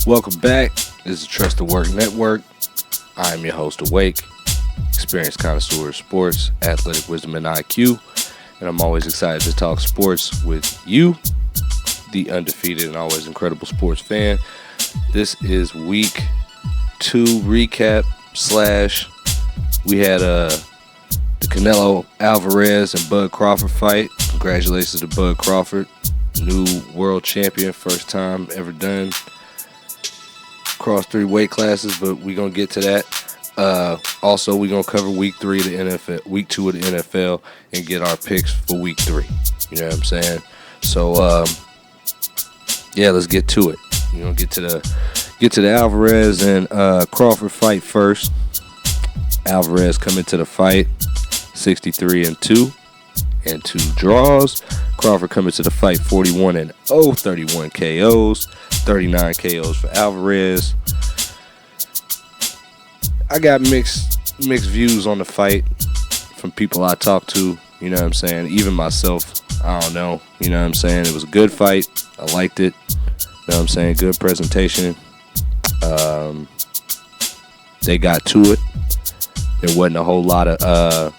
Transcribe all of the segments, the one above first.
Welcome back. This is Trust the Work Network. I am your host, Awake, experienced connoisseur of sports, athletic wisdom, and IQ. And I'm always excited to talk sports with you, the undefeated and always incredible sports fan. This is week 2 recap / we had the Canelo-Alvarez and Bud Crawford fight. Congratulations to Bud Crawford, new world champion, first time ever done. Across 3 weight classes, but we're going to get to that. Also, we're going to cover week 2 of the NFL and get our picks for week 3. You know what I'm saying? So, let's get to it. We're going to get to the Alvarez and Crawford fight first. Alvarez coming to the fight 63-2 and 2 draws. Crawford coming to the fight 41-0, 31 KOs, 39 KOs for Alvarez. I got mixed views on the fight from people I talked to, you know what I'm saying? Even myself, I don't know, you know what I'm saying? It was a good fight. I liked it. You know what I'm saying? Good presentation. They got to it. There wasn't a whole lot of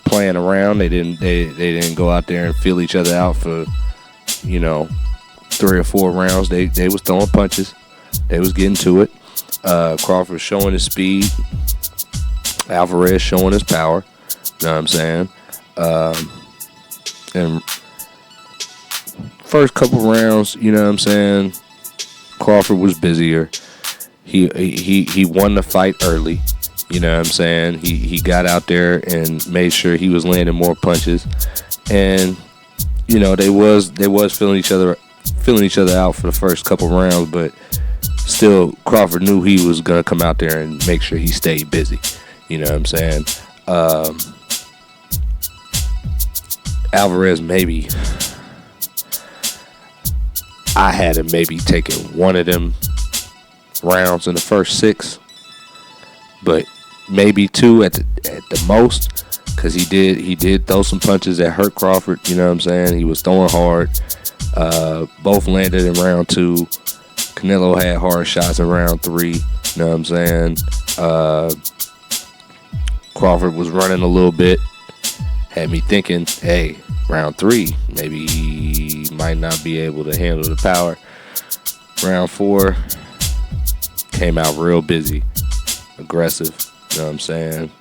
playing around. They didn't go out there and feel each other out for, 3 or 4 rounds. They was throwing punches. They was getting to it. Crawford showing his speed. Alvarez showing his power. You know what I'm saying? And first couple rounds, you know what I'm saying, Crawford was busier. He won the fight early. You know what I'm saying? He got out there and made sure he was landing more punches. And, they was feeling each other out for the first couple rounds, but still Crawford knew he was going to come out there and make sure he stayed busy. You know what I'm saying? Alvarez, maybe I had him maybe taking one of them rounds in the first 6, but maybe 2 at the most, because he did throw some punches that hurt Crawford. You know what I'm saying? He was throwing hard. Both landed in round 2. Canelo had hard shots in round 3. You know what I'm saying? Crawford was running a little bit. Had me thinking, hey, round 3, maybe he might not be able to handle the power. Round 4, came out real busy, aggressive. You know what I'm saying?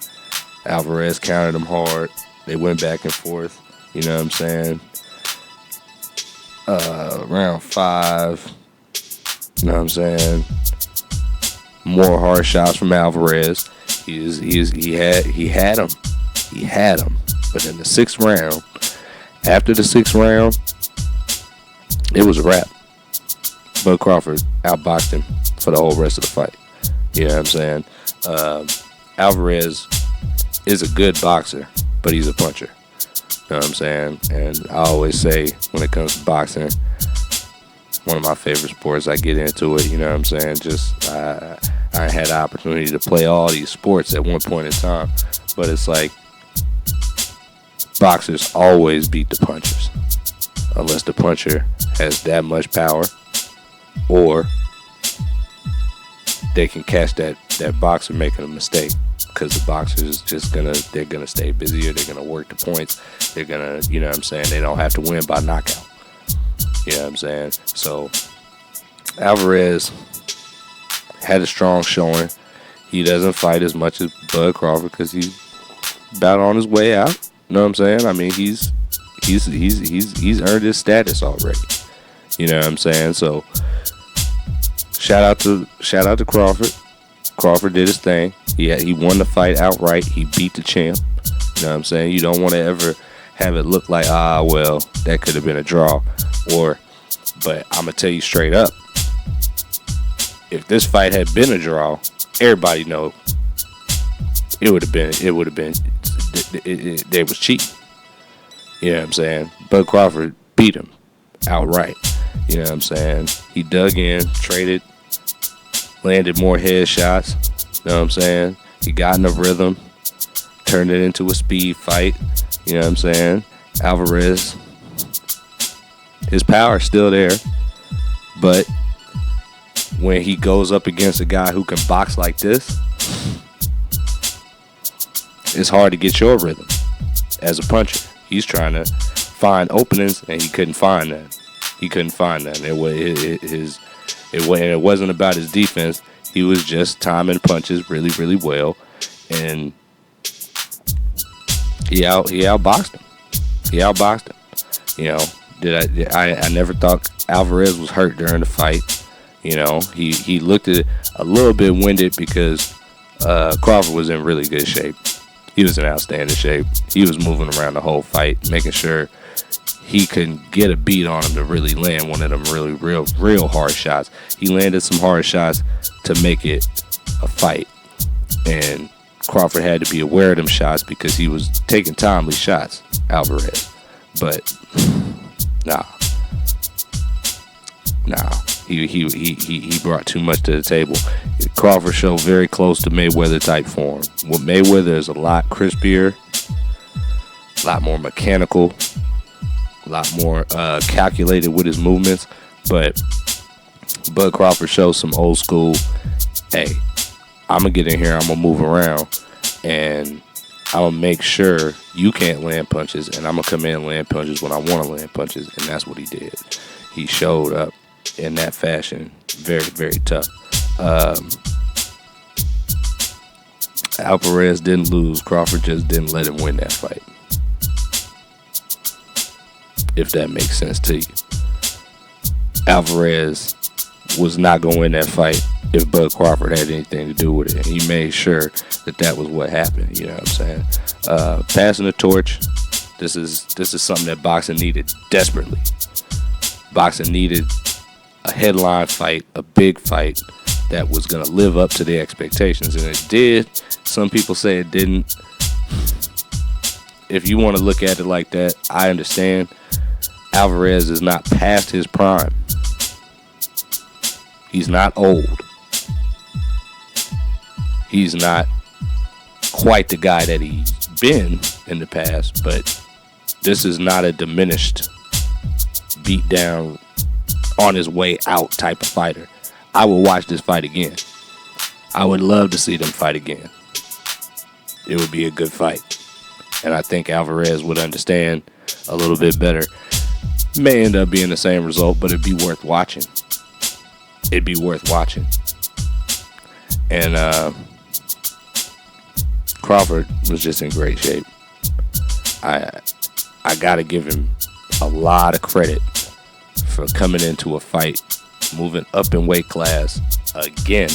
Alvarez counted him hard. They went back and forth. You know what I'm saying? Round 5, you know what I'm saying? More hard shots from Alvarez. He had him. But in the 6th round, after the 6th round, it was a wrap. Bud Crawford outboxed him for the whole rest of the fight. You know what I'm saying? Alvarez is a good boxer, but he's a puncher. You know what I'm saying? And I always say, when it comes to boxing, one of my favorite sports, I get into it. You know what I'm saying? Just I had the opportunity to play all these sports at one point in time, but it's like boxers always beat the punchers, unless the puncher has that much power, or they can catch that boxer making a mistake, because the boxer is just they're gonna stay busier. They're gonna work the points. They're gonna, you know what I'm saying, they don't have to win by knockout. You know what I'm saying? So Alvarez had a strong showing. He doesn't fight as much as Bud Crawford because he's about on his way out. You know what I'm saying? I mean, he's earned his status already. You know what I'm saying? So shout out to Crawford. Crawford did his thing. He won the fight outright. He beat the champ. You know what I'm saying? You don't want to ever have it look like, well, that could have been a draw. But I'm going to tell you straight up, if this fight had been a draw, everybody know it would have been, they was cheating. You know what I'm saying? Bud Crawford beat him outright. You know what I'm saying? He dug in, traded, landed more headshots. You know what I'm saying? He got in a rhythm, turned it into a speed fight. You know what I'm saying? Alvarez, his power's still there, but when he goes up against a guy who can box like this, it's hard to get your rhythm as a puncher. He's trying to find openings, and he couldn't find that. It wasn't about his defense. He was just timing punches really, really well, and he outboxed him. You know, I never thought Alvarez was hurt during the fight. You know, he looked at it a little bit winded because Crawford was in really good shape. He was in outstanding shape. He was moving around the whole fight, making sure he couldn't get a beat on him to really land one of them really real hard shots. He landed some hard shots to make it a fight, and Crawford had to be aware of them shots because he was taking timely shots, Alvarez. But nah. He brought too much to the table. Crawford showed very close to Mayweather type form. With Mayweather is a lot crispier, a lot more mechanical, a lot more calculated with his movements. But Bud Crawford shows some old school, hey, I'm going to get in here, I'm going to move around, and I'm going to make sure you can't land punches, and I'm going to come in and land punches when I want to land punches, and that's what he did. He showed up in that fashion, very, very tough. Alvarez didn't lose. Crawford just didn't let him win that fight. If that makes sense to you. Alvarez was not going to win that fight if Bud Crawford had anything to do with it. And he made sure that was what happened. You know what I'm saying? Passing the torch. This is something that boxing needed desperately. Boxing needed a headline fight, a big fight that was going to live up to the expectations, and it did. Some people say it didn't. If you want to look at it like that, I understand. Alvarez is not past his prime. He's not old. He's not quite the guy that he's been in the past, but this is not a diminished, beat down, on his way out type of fighter. I would watch this fight again. I would love to see them fight again. It would be a good fight. And I think Alvarez would understand a little bit better. May end up being the same result, but it'd be worth watching. It'd be worth watching. And Crawford was just in great shape. I gotta give him a lot of credit for coming into a fight, moving up in weight class again,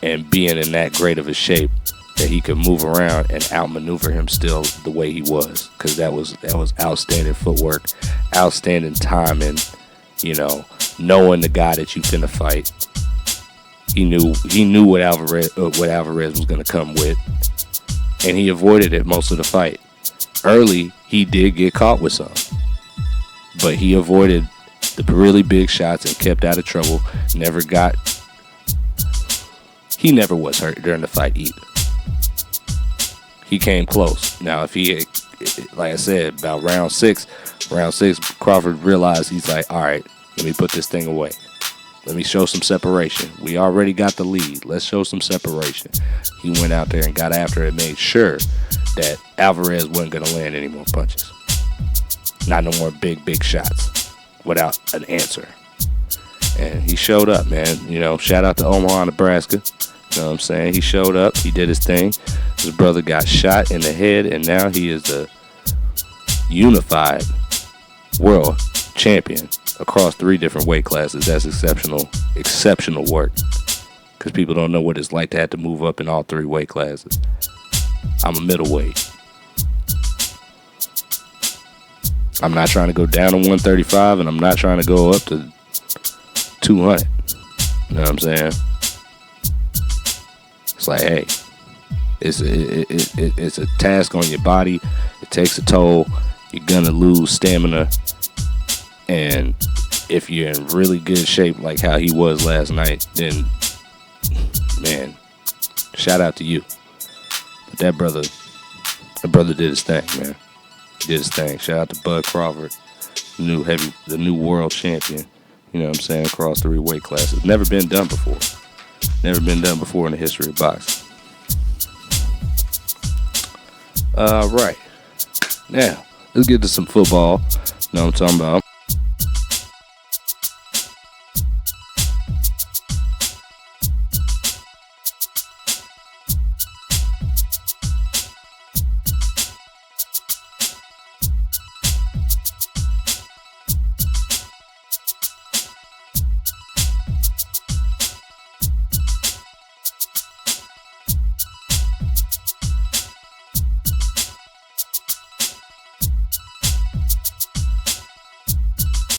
and being in that great of a shape that he could move around and outmaneuver him still the way he was, because that was outstanding footwork, outstanding timing. You know, knowing the guy that you finna fight, he knew what Alvarez was gonna come with, and he avoided it most of the fight. Early, he did get caught with some, but he avoided the really big shots and kept out of trouble. He never was hurt during the fight either. He came close. Now, if he had, like I said, about round six, Crawford realized, he's like, all right, let me put this thing away. Let me show some separation. We already got the lead. Let's show some separation. He went out there and got after it and made sure that Alvarez wasn't going to land any more punches. Not no more big shots without an answer. And he showed up, man. You know, shout out to Omaha, Nebraska. You know what I'm saying? He showed up. He did his thing. His brother got shot in the head, and now he is the unified world champion across 3 different weight classes. That's exceptional work. Because people don't know what it's like to have to move up in all 3 weight classes. I'm a middleweight. I'm not trying to go down to 135, and I'm not trying to go up to 200. You know what I'm saying? It's like, hey, it's a task on your body. It takes a toll. You're gonna lose stamina, and if you're in really good shape like how he was last night, then man, shout out to you. But that brother did his thing, man. He did his thing. Shout out to Bud Crawford, the new world champion. You know what I'm saying? Across 3 weight classes. Never been done before. Never been done before in the history of boxing. Right. Now, let's get to some football. You know what I'm talking about?